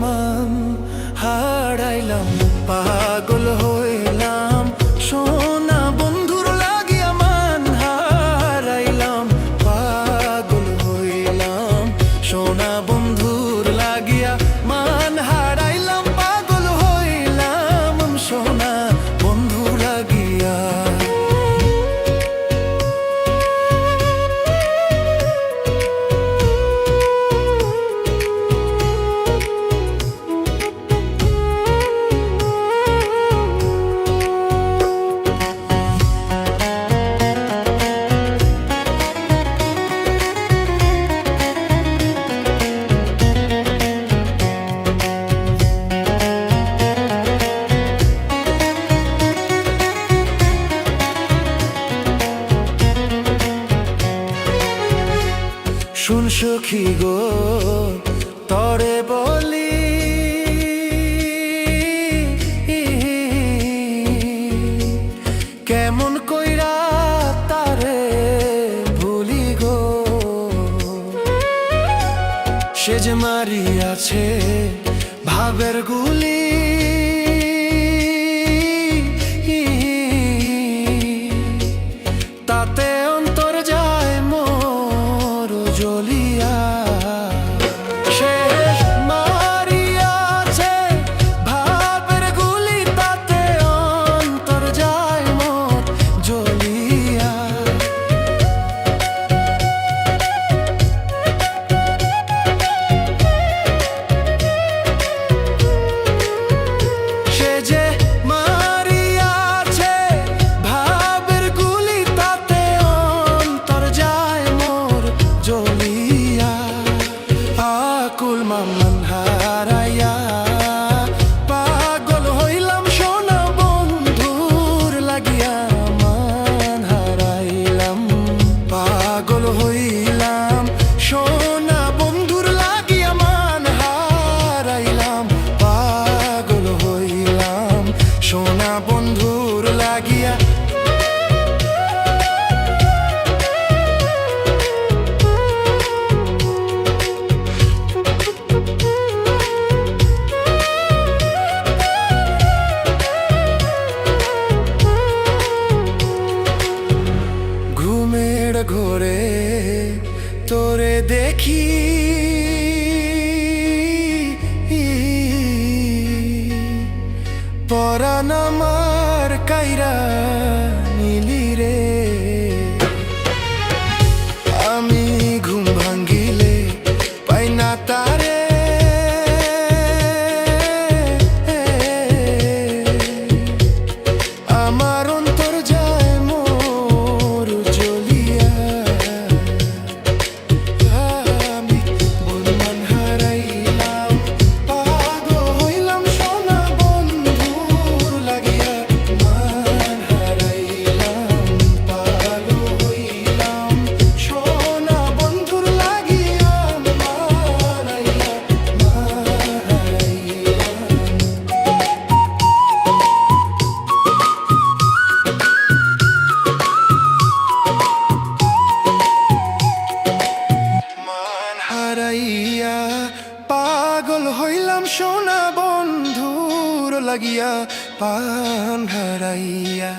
মান হারাইলাম, পাগল হইলাম সোনা বন্ধুর লাগিয়া মান হারাইলাম, পাগল হইলাম সোনা বন্ধুর লাগিয়া মান হারাইলাম, পাগল হইলাম সোনা বন্ধু লাগিয়া। শুন সখী গো তরে বলি, কেমন কইরা তারে ভুলি গো, সে যে মারিয়াছে ভাবের গুলি, তাতে অন্তর যায় মোর জ্বলিয়া। সে মারিয়াছে ভাবের গুলি, তাতে অন্তর যায় মোর জ্বলিয়া। সে যে মারিয়াছে ভাবের গুলি, তাতে অন্তর যায় মোর জ্বলিয়া। আকুল মান হারাইয়া পাগল হইলাম সোনা বন্ধুর লাগিয়া মান হারাইলাম, পাগল হইলাম সোনা বন্ধুর লাগিয়া মান হারাইলাম, পাগল হইলাম সোনা বন্ধুর লাগিয়া। ঘুমের ঘোরে তোরে দেখি, পরাণ আমার কাইরা নিলি রে। আমি ঘুম ভাঙ্গিলে পাই না তারে, আমার অন্তর যায় মোর জ্বলিয়া। আমি মন হারাইলাম, পাগল হইলাম সোনা বন্ধুর লাগিয়া মান হারাইলাম, পাগল হইলাম সোনা বন্ধুর লাগিয়া মান হারাইয়া, পাগল হইলাম সোনা বন্ধুর লাগিয়া মান হারাইয়া।